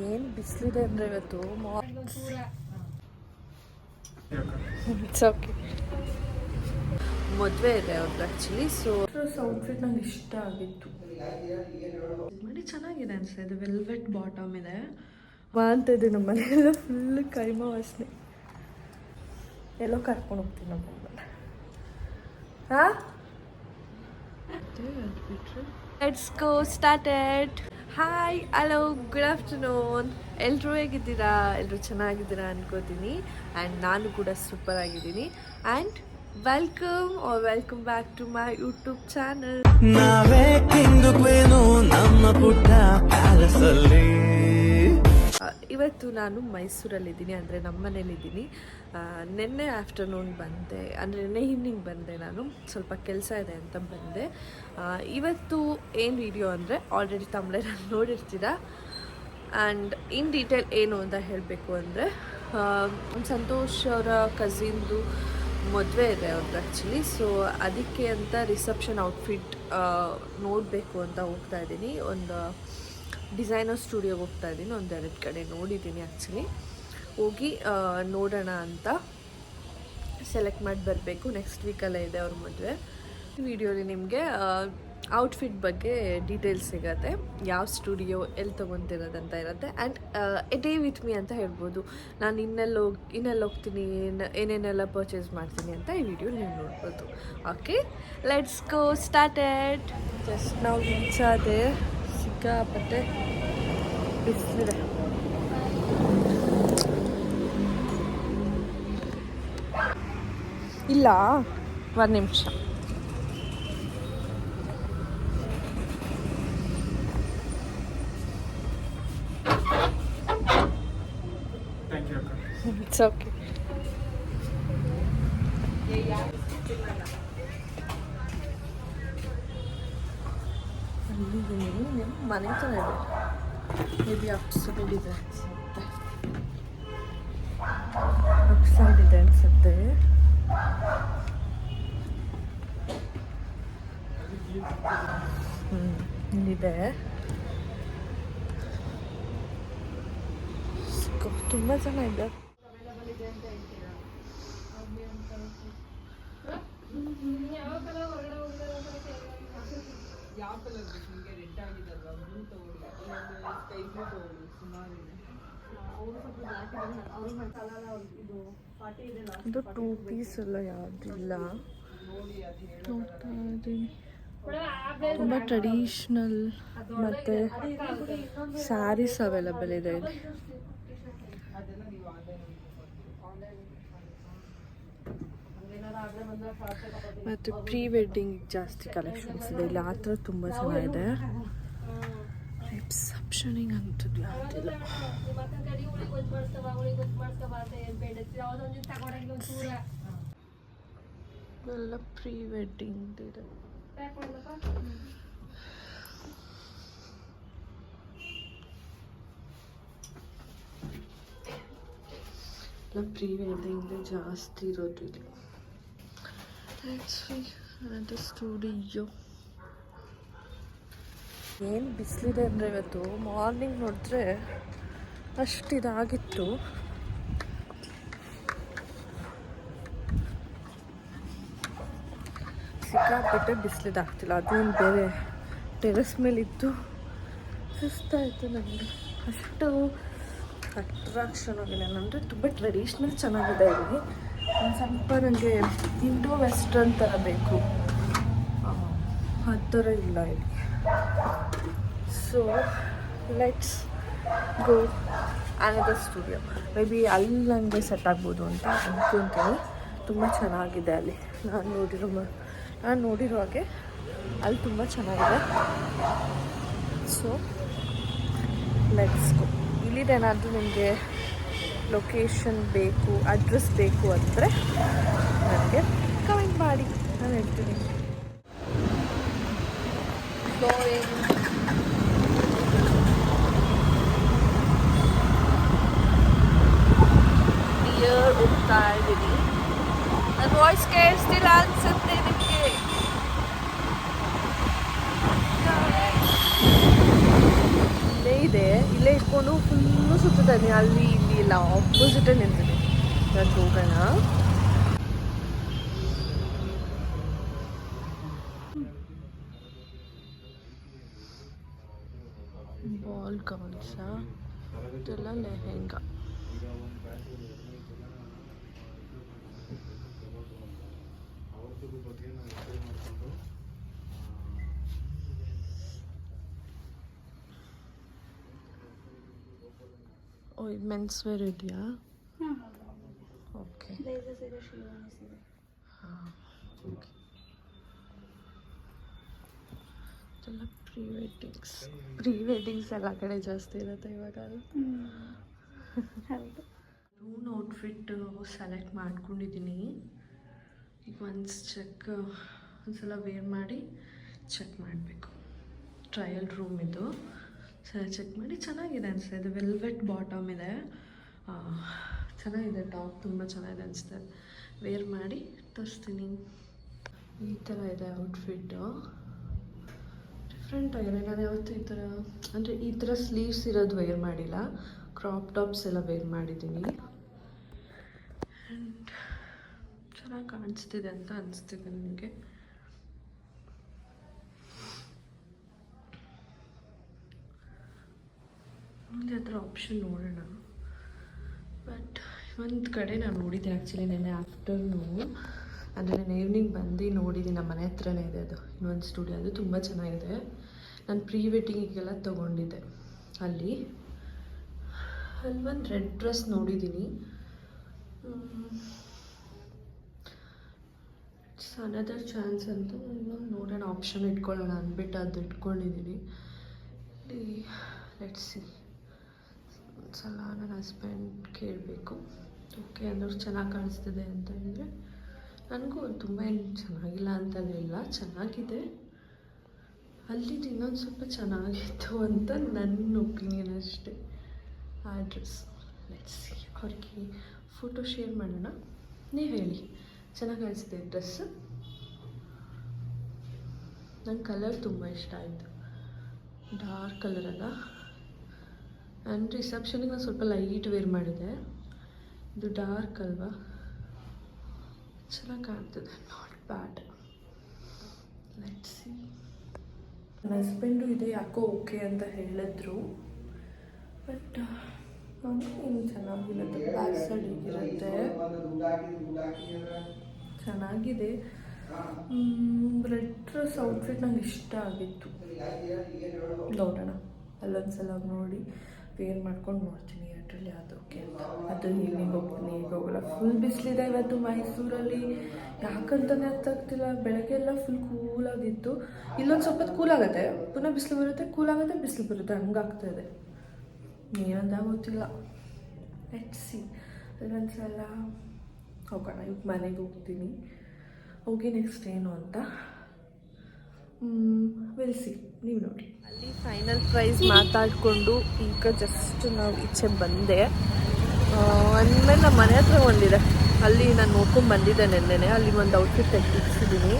ಏನು ಬಿಸಿಲಿದೆ ಅಂದರೆ ಇವತ್ತು ಇಟ್ಸ್ ಓಕೆ. ಮದುವೆ ಇದೆ ಅವ್ರದ್ದು ಆ್ಯಕ್ಚುಲಿ. ಸೊ ಔಟ್ಫಿಟ್ ನಂಗೆ ಇಷ್ಟ ಆಗಿತ್ತು. ಮಾಡಿ ಚೆನ್ನಾಗಿದೆ ಅನಿಸ್ತಾ ಇದೆ. ವೆಲ್ವೆಟ್ ಬಾಟಮ್ ಇದೆ. ಅಂತ ಇದೆ ನಮ್ಮ ಮನೆಯೆಲ್ಲ ಫುಲ್ ಕೈಮ ವಾಸನೆ. ಎಲ್ಲೋ ಕರ್ಕೊಂಡು ಹೋಗ್ತೀನಿ ನಮ್ಮ ಮನೆ. ಹಾಂ, let's go started. Hi, hello, good afternoon. ಎಲ್ಲರೂ ಹೇಗಿದ್ದೀರಾ? ಎಲ್ಲರೂ ಚೆನ್ನಾಗಿದ್ದೀರಾ ಅನ್ಕೋತೀನಿ. ಆ್ಯಂಡ್ ನಾನು ಕೂಡ ಸೂಪರ್ ಆಗಿದ್ದೀನಿ. And welcome back to my YouTube channel. ಇವತ್ತು ನಾನು ಮೈಸೂರಲ್ಲಿದ್ದೀನಿ, ಅಂದರೆ ನಮ್ಮ ಮನೇಲಿದ್ದೀನಿ. ನಿನ್ನೆ ಆಫ್ಟರ್ನೂನ್ ಬಂದೆ, ಅಂದರೆ ನಿನ್ನೆ ಈವ್ನಿಂಗ್ ಬಂದೆ. ನಾನು ಸ್ವಲ್ಪ ಕೆಲಸ ಇದೆ ಅಂತ ಬಂದೆ. ಇವತ್ತು ಏನು ವಿಡಿಯೋ ಅಂದರೆ ಆಲ್ರೆಡಿ ತಮ್ಮಲ್ಲಿ ನೋಡಿರ್ತೀರಾ. ಆ್ಯಂಡ್ ಇನ್ ಡೀಟೇಲ್ ಏನು ಅಂತ ಹೇಳಬೇಕು ಅಂದರೆ, ಸಂತೋಷ್ ಅವರ ಕಸಿನ್ದು ಮದುವೆ ಇದೆ ಅವ್ರದ್ದು ಆ್ಯಕ್ಚುಲಿ. ಸೊ ಅದಕ್ಕೆ ಅಂತ ರಿಸೆಪ್ಷನ್ ಔಟ್ಫಿಟ್ ನೋಡಬೇಕು ಅಂತ ಹೋಗ್ತಾ ಇದ್ದೀನಿ. ಒಂದು ಡಿಸೈನರ್ ಸ್ಟುಡಿಯೋಗೆ ಹೋಗ್ತಾ ಇದ್ದೀನಿ. ಒಂದೆರಡು ಕಡೆ ನೋಡಿದ್ದೀನಿ ಆ್ಯಕ್ಚುಲಿ. ಹೋಗಿ ನೋಡೋಣ ಅಂತ ಸೆಲೆಕ್ಟ್ ಮಾಡಿ ಬರಬೇಕು. ನೆಕ್ಸ್ಟ್ ವೀಕಲ್ಲೇ ಇದೆ ಅವ್ರ ಮದುವೆ. ವಿಡಿಯೋಲಿ ನಿಮಗೆ ಔಟ್ಫಿಟ್ ಬಗ್ಗೆ ಡೀಟೇಲ್ಸ್ ಸಿಗುತ್ತೆ, ಯಾವ ಸ್ಟುಡಿಯೋ ಎಲ್ಲಿ ತೊಗೊತಿರೋದಂತ ಇರುತ್ತೆ. And A day with me ಅಂತ ಹೇಳ್ಬೋದು. ನಾನು ಇನ್ನೆಲ್ಲಿ ಹೋಗ್ತೀನಿ, ಏನೇನೆಲ್ಲ ಪರ್ಚೇಸ್ ಮಾಡ್ತೀನಿ ಅಂತ ಈ ವಿಡಿಯೋ ನೀವು ನೋಡ್ಬೋದು. Okay, let's go started. Just ನಾವು ರೀಚ್ ಆದೆ. ಸಿಕ್ಕಾಪಟ್ಟೆ ಬಿಸಿಲಿದೆ. ಇಲ್ಲ, ಒಂದು ನಿಮಿಷ. It's okay. ಮನೆ ಥರ ಇದೆ. ಮೇಬಿ ಅಪ್ಸೈಡ್ ಇದೆ ಅನಿಸುತ್ತೆ. ಅಪ್ಸೈಡ್ ಇದೆ ಅನಿಸುತ್ತೆ. ಇಲ್ಲಿದೆ. ತುಂಬ ಚೆನ್ನಾಗಿದೆ. ಇದು 2 ಪೀಸ್ ಎಲ್ಲ ಯಾವುದಿಲ್ಲ. ನೋಡ್ತಾ ಇದ್ದೀನಿ. ತುಂಬ ಟ್ರೆಡಿಷ್ನಲ್ ಮತ್ತು ಸ್ಯಾರೀಸ್ ಅವೈಲಬಲ್ ಇದೆ ಇಲ್ಲಿ. ಮತ್ತು ಪ್ರೀ ವೆಡ್ಡಿಂಗ್ ಜಾಸ್ತಿ ಕಲೆಕ್ಷನ್ಸ್ ಇದೆ ಇಲ್ಲಿ. ಆ ಥರ ತುಂಬ ಚೆನ್ನಾಗಿದೆ. ರಿಸೆಪ್ಷನಿಗೆ ಅಂತದ್ದು ಯಾವುದಿಲ್ಲ. ಎಲ್ಲ ಪ್ರೀ ವೆಡ್ಡಿಂಗ್ ಇದೆ. ಎಲ್ಲ ಪ್ರೀ ವೆಡ್ಡಿಂಗ್ ಜಾಸ್ತಿ ಇರೋದು ಇಲ್ಲಿ. ಸ್ಟುಡಿಯೋ. ಏನು ಬಿಸಿಲಿದೆ ಅಂದರೆ ಇವತ್ತು ಮಾರ್ನಿಂಗ್ ನೋಡಿದ್ರೆ ಅಷ್ಟಿದಾಗಿತ್ತು. ಸಿಕ್ಕಾಪಟ್ಟೆ ಬಿಸಿಲಿದಾಗ್ತಿಲ್ಲ. ಅದೇನು ಬೇರೆ ಟೆರೆಸ್ ಮೇಲಿತ್ತು ಸುಸ್ತಾಯಿತು ನನಗೆ. ಅಷ್ಟು ಅಟ್ರಾಕ್ಷನ್ ಆಗಿಲ್ಲ. ಅಂದರೆ ತುಂಬ ಟ್ರೆಡಿಷ್ನಲ್ ಚೆನ್ನಾಗಿದೆ ಇಲ್ಲಿ. ಒಂದು ಸ್ವಲ್ಪ ನನಗೆ ಇಂಡೋ ವೆಸ್ಟರ್ನ್ ಥರ ಬೇಕು, ಆ ಥರ ಇಲ್ಲ ಇಲ್ಲಿ. So let's go another studio. May be ಅಲ್ಲಿ ನನಗೆ ಸೆಟ್ ಆಗ್ಬೋದು ಅಂತ ಅಂದ್ಕೊತೀನಿ. ತುಂಬ ಚೆನ್ನಾಗಿದೆ ಅಲ್ಲಿ. ನಾನು ನೋಡಿರೋ ಹಾಗೆ ಅಲ್ಲಿ ತುಂಬ ಚೆನ್ನಾಗಿದೆ. So let's go. ಇಲ್ಲಿದೇನಾದರೂ ನಿಮಗೆ ಲೊಕೇಶನ್ ಬೇಕು, ಅಡ್ರೆಸ್ ಬೇಕು ಅಂದರೆ ನನಗೆ ಕಮೆಂಟ್ ಮಾಡಿ, ನಾನು ಹೇಳ್ತೀನಿ. ನಿಯರ್ ಹೋಗ್ತಾ ಇದ್ದೀನಿ. ನನ್ನ ವಾಯ್ಸ್ ಕೇಳಿಸ್ತಿಲ್ಲ ಅನ್ಸುತ್ತೆ ನಿಮಗೆ. ಇಲ್ಲೇ ಇದೆ, ಇಲ್ಲೇ ಇಟ್ಕೊಂಡು ಫುಲ್ ಕೂತಿದ್ದಾನೆ ಅಲ್ಲಿ ಇಲ್ಲಿ ಎಲ್ಲ ಆಪೋಸಿಟೇ ನಿಂತಿದೆ. ನಾನು ಹೋಗೋಣ. ಬಾಲ್ ಗೌನ್ಸ ಇದೆಲ್ಲ ಲೆಹೆಂಗಾ. ಓ ಇದು ಮೆನ್ಸ್ ವೇರ್ ಇದೆಯಾ? ಓಕೆ ಹಾಂ ಓಕೆ. ಇದೆಲ್ಲ ಪ್ರೀ ವೆಡ್ಡಿಂಗ್ಸ್ ಎಲ್ಲ ಕಡೆ ಜಾಸ್ತಿ ಇರುತ್ತೆ ಇವಾಗ. ಹೌದು. ರೂನ್ ಔಟ್ಫಿಟ್ ಸೆಲೆಕ್ಟ್ ಮಾಡ್ಕೊಂಡಿದ್ದೀನಿ. ಈಗ ಒಂದ್ಸಲ ವೇರ್ ಮಾಡಿ ಚೆಕ್ ಮಾಡಬೇಕು. ಟ್ರಯಲ್ ರೂಮ್ ಇದು. ಸಲ ಚೆಕ್ ಮಾಡಿ ಚೆನ್ನಾಗಿದೆ ಅನಿಸ್ತಾ ಇದೆ. ವೆಲ್ವೆಟ್ ಬಾಟಮ್ ಇದೆ, ಚೆನ್ನಾಗಿದೆ. ಟಾಪ್ ತುಂಬ ಚೆನ್ನಾಗಿದೆ ಅನಿಸ್ತದೆ. ವೇರ್ ಮಾಡಿ ತೋರಿಸ್ತೀನಿ. ಈ ಥರ ಇದೆ ಔಟ್ಫಿಟ್ಟು. ಡಿಫ್ರೆಂಟ್ ಆಗಿದೆ. ನಾನು ಯಾವತ್ತೂ ಈ ಥರ ಅಂದರೆ ಈ ಥರ ಸ್ಲೀವ್ಸ್ ಇರೋದು ವೇರ್ ಮಾಡಿಲ್ಲ. ಕ್ರಾಪ್ ಟಾಪ್ಸ್ ಎಲ್ಲ ವೇರ್ ಮಾಡಿದ್ದೀನಿ. ಆ್ಯಂಡ್ ಚೆನ್ನಾಗಿ ಕಾಣಿಸ್ತಿದೆ ಅಂತ ಅನಿಸ್ತಿದೆ ನನಗೆ. ಮುಂದೆ ಅದರ ಆಪ್ಷನ್ ನೋಡೋಣ. ಬಟ್ ಒಂದು ಕಡೆ ನಾನು ನೋಡಿದ್ದೆ ಆ್ಯಕ್ಚುಲಿ ನೆನ್ನೆ ಆಫ್ಟರ್ನೂನ್, ಅಂದರೆ ನಾನು ಈವ್ನಿಂಗ್ ಬಂದು ನೋಡಿದ್ದೀನಿ. ನಮ್ಮ ಮನೆ ಹತ್ರನೇ ಇದೆ ಅದು ಇನ್ನೊಂದು ಸ್ಟುಡಿಯೋ. ಅದು ತುಂಬ ಚೆನ್ನಾಗಿದೆ. ನಾನು ಪ್ರೀ ವೆಡ್ಡಿಂಗಿಗೆಲ್ಲ ತೊಗೊಂಡಿದ್ದೆ ಅಲ್ಲಿ ಒಂದು ರೆಡ್ ಡ್ರೆಸ್ ನೋಡಿದ್ದೀನಿ. ಇಟ್ಸ್ ಅನದರ್ ಚಾನ್ಸ್ ಅಂತ ಇನ್ನೊಂದು ನೋಡೋಣ, ಆಪ್ಷನ್ ಇಟ್ಕೊಳ್ಳೋಣ ಅಂದ್ಬಿಟ್ಟು ಅದು ಇಟ್ಕೊಂಡಿದ್ದೀನಿ. ಇಲ್ಲಿ ಲೆಟ್ಸ್ ಸಿ. ಒಂದ್ಸಲ ನನ್ನ ಹಸ್ಬೆಂಡ್ ಕೇಳಬೇಕು. ಓಕೆ ಅಂದ್ರೆ ಚೆನ್ನಾಗಿ ಕಾಣಿಸ್ತಿದೆ ಅಂತ ಹೇಳಿದ್ರೆ, ನನಗೂ ತುಂಬ ಏನು ಚೆನ್ನಾಗಿಲ್ಲ ಅಂತಂದಿಲ್ಲ, ಚೆನ್ನಾಗಿದೆ. ಅಲ್ಲಿದ್ದು ಇನ್ನೊಂದು ಸ್ವಲ್ಪ ಚೆನ್ನಾಗಿತ್ತು ಅಂತ ನನ್ನ ಒಪಿನಿಯನ್ ಅಷ್ಟೇ. ಆ ಡ್ರೆಸ್ ಲೆಟ್ಸ್ ಸಿ. ಅವ್ರಿಗೆ ಫೋಟೋ ಶೇರ್ ಮಾಡೋಣ. ನೀವು ಹೇಳಿ ಚೆನ್ನಾಗಿ ಕಾಣಿಸ್ತಿದೆ ಡ್ರೆಸ್. ನಂಗೆ ಕಲರ್ ತುಂಬ ಇಷ್ಟ ಆಯಿತು. ಡಾರ್ಕ್ ಕಲರ್ ಅಲ್ಲ. ಆ್ಯಂಡ್ ರಿಸೆಪ್ಷನಿಗೆ ನಾನು ಸ್ವಲ್ಪ ಲೈಟ್ ವೇರ್ ಮಾಡಿದೆ. ಇದು ಡಾರ್ಕ್ ಅಲ್ವಾ, ಚೆನ್ನಾಗಿ ಕಾಣ್ತದೆ. Not bad. Let's see. ನನ್ನ ಹಸ್ಬೆಂಡು ಇದೆ ಯಾಕೋ ಓಕೆ ಅಂತ ಹೇಳಿದ್ರು. ಬಟ್ ಏನು ಚೆನ್ನಾಗಿರುತ್ತೆ. ಬ್ಯಾಕ್ ಸೈಡ್ ಹೀಗಿರುತ್ತೆ, ಚೆನ್ನಾಗಿದೆ. ರೆಡ್ ಡ್ರೆಸ್ ಔಟ್ಫಿಟ್ ನಂಗೆ ಇಷ್ಟ ಆಗಿತ್ತು. ನೋಡೋಣ, ಅಲ್ಲೊಂದ್ಸಲ ನೋಡಿ ವೇರ್ ಮಾಡ್ಕೊಂಡು ನೋಡ್ತೀನಿ ಎರಡರಲ್ಲಿ ಯಾವುದು ಓಕೆ ಅಂತ. ಅದು ಈವ್ನಿಂಗ್ ಹೋಗ್ತೀನಿ, ಈಗ ಹೋಗಲ್ಲ. ಫುಲ್ ಬಿಸಿಲಿದೆ ಇವತ್ತು ಮೈಸೂರಲ್ಲಿ. ಯಾಕಂತಲೇ ಅರ್ಥಾಗ್ತಿಲ್ಲ. ಬೆಳಗ್ಗೆ ಎಲ್ಲ ಫುಲ್ ಕೂಲಾಗಿತ್ತು. ಇಲ್ಲೊಂದು ಸ್ವಲ್ಪ ಹೊತ್ತು ಕೂಲಾಗುತ್ತೆ, ಪುನಃ ಬಿಸಿಲು ಬರುತ್ತೆ, ಕೂಲಾಗುತ್ತೆ, ಬಿಸಿಲು ಬರುತ್ತೆ, ಹಂಗಾಗ್ತಾಯಿದೆ. ಏನಂತ ಗೊತ್ತಿಲ್ಲ. Let's see. ಅದೊಂದ್ಸಲ ಹೋಗೋಣ. ಈಗ ಮನೆಗೆ ಹೋಗ್ತೀನಿ, ಹೋಗಿ ನೆಕ್ಸ್ಟ್ ಏನು ಅಂತ ವಿಲ್ ಸಿ. ನೀವು ನೋಡಿ. ಅಲ್ಲಿ ಫೈನಲ್ ಪ್ರೈಸ್ ಮಾತಾಡಿಕೊಂಡು ಈಗ ಜಸ್ಟ್ ನಾವು ಈಚೆ ಬಂದೆ. ಅಂದಮೇಲೆ ನಮ್ಮ ಮನೆ ಹತ್ರ ಒಂದಿದೆ, ಅಲ್ಲಿ ನಾನು ನೋಡ್ಕೊಂಡು ಬಂದಿದ್ದೆ ನೆನ್ನೆನೆ. ಅಲ್ಲಿ ಒಂದು ಔಟ್ಫಿಟ್ ತೆಗೆದಿದ್ದೀನಿ.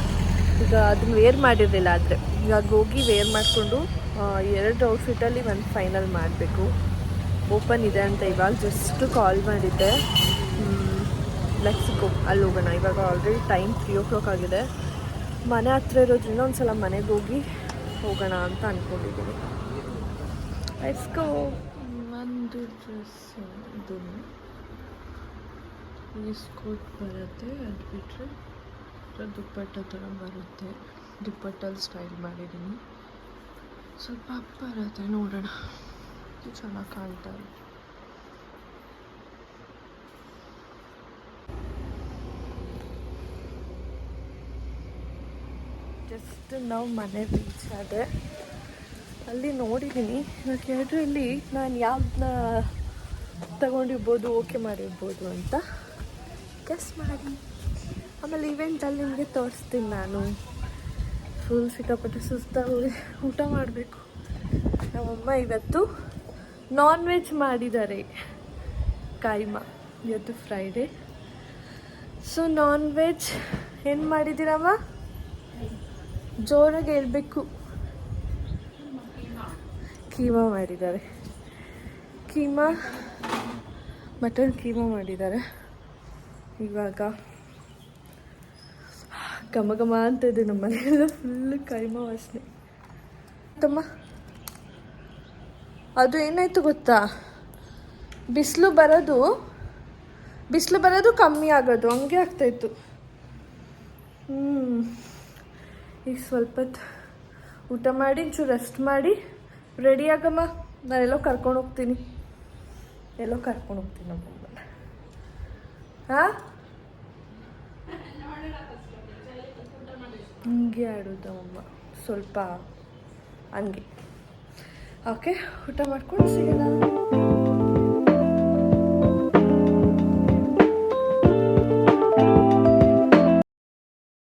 ಈಗ ಅದನ್ನ ವೇರ್ ಮಾಡಿರಲಿಲ್ಲ, ಆದರೆ ಇವಾಗ ಹೋಗಿ ವೇರ್ ಮಾಡಿಕೊಂಡು 2 ಔಟ್ಫಿಟ್ಟಲ್ಲಿ ಒಂದು ಫೈನಲ್ ಮಾಡಬೇಕು. ಓಪನ್ ಇದೆ ಅಂತ ಇವಾಗ ಜಸ್ಟ್ ಕಾಲ್ ಮಾಡಿದ್ದೆ. ಲೆಕ್ಸಿಕೋ ಅಲ್ಲಿ ಹೋಗೋಣ. ಇವಾಗ ಆಲ್ರೆಡಿ ಟೈಮ್ 3 o'clock ಆಗಿದೆ. ಮನೆ ಹತ್ರ ಇರೋದ್ರಿಂದ ಒಂದ್ಸಲ ಮನೆಗೆ ಹೋಗಿ ಹೋಗೋಣ ಅಂತ ಅಂದ್ಕೊಂಡಿದ್ದೀನಿ. Let's go. ಒಂದು ಡ್ರೆಸ್ ಇದು ಸ್ಕೂಟ್ ಬರುತ್ತೆ, ಅದು ಬಿಟ್ಟರೆ ದುಪ್ಪಟ್ಟ ಥರ ಬರುತ್ತೆ. ದುಪ್ಪಟ್ಟಲ್ಲಿ ಸ್ಟೈಲ್ ಮಾಡಿದ್ದೀನಿ. ಸ್ವಲ್ಪ ಅಪ್ಪ ಬರುತ್ತೆ, ನೋಡೋಣ. ಇದು ಚೆನ್ನಾಗಿ ಕಾಣ್ತಾ ಇದೆ. ಜಸ್ಟ್ ನಾವು ಮನೆ ರೀಚ್ ಆದೆ. ಅಲ್ಲಿ ನೋಡಿದ್ದೀನಿ. ನಾನು ಕೇಳಿದ್ರಲ್ಲಿ ನಾನು ಯಾವ್ದನ್ನ ತಗೊಂಡಿರ್ಬೋದು, ಓಕೆ ಮಾಡಿರ್ಬೋದು ಅಂತ ಗೆಸ್ ಮಾಡಿ. ಆಮೇಲೆ ಇವೆಂಟಲ್ಲಿ ನಿಮಗೆ ತೋರಿಸ್ತೀನಿ. ನಾನು ಫುಲ್ ಸಿಕ್ಕಾಪಟ್ಟೆ ಸುಸ್ತಾಗಿ ಊಟ ಮಾಡಬೇಕು. ನಮ್ಮಮ್ಮ ಇವತ್ತು ನಾನ್ ವೆಜ್ ಮಾಡಿದ್ದಾರೆ. ಕಾಯಿಮಾ. ಇವತ್ತು ಫ್ರೈಡೇ. ಸೊ ನಾನ್ ವೆಜ್ ಏನು ಮಾಡಿದ್ದೀರಮ್ಮ? ಜೋರಾಗಿ ಹೇಳ್ಬೇಕು. ಕೀಮಾ ಮಾಡಿದ್ದಾರೆ. ಕೀಮಾ, ಮಟನ್ ಕೀಮಾ ಮಾಡಿದ್ದಾರೆ. ಇವಾಗ ಘಮ ಘಮ ಅಂತ ಇದೆ ನಮ್ಮ ಮನೆಯೆಲ್ಲ ಫುಲ್ಲು ಕೈಮಾ ವಾಸನೆ. ತಮ್ಮ ಅದು ಏನಾಯ್ತು ಗೊತ್ತಾ, ಬಿಸಿಲು ಬರೋದು ಕಮ್ಮಿ ಆಗೋದು ಹಂಗೆ ಆಗ್ತಾಯಿತ್ತು. ಈಗ ಸ್ವಲ್ಪ ಊಟ ಮಾಡಿ ಒಂಚೂರು ರೆಸ್ಟ್ ಮಾಡಿ ರೆಡಿ ಆಗಮ್ಮ. ನಾನೆಲ್ಲೋ ಕರ್ಕೊಂಡು ಹೋಗ್ತೀನಿ ನಮ್ಮಮ್ಮನ. ಹಾಂ, ಹಿಂಗೆ ಆಡೋದು ಅಮ್ಮ ಸ್ವಲ್ಪ ಹಂಗೆ. ಓಕೆ, ಊಟ ಮಾಡ್ಕೊಂಡು ಸಿಗೋಣ.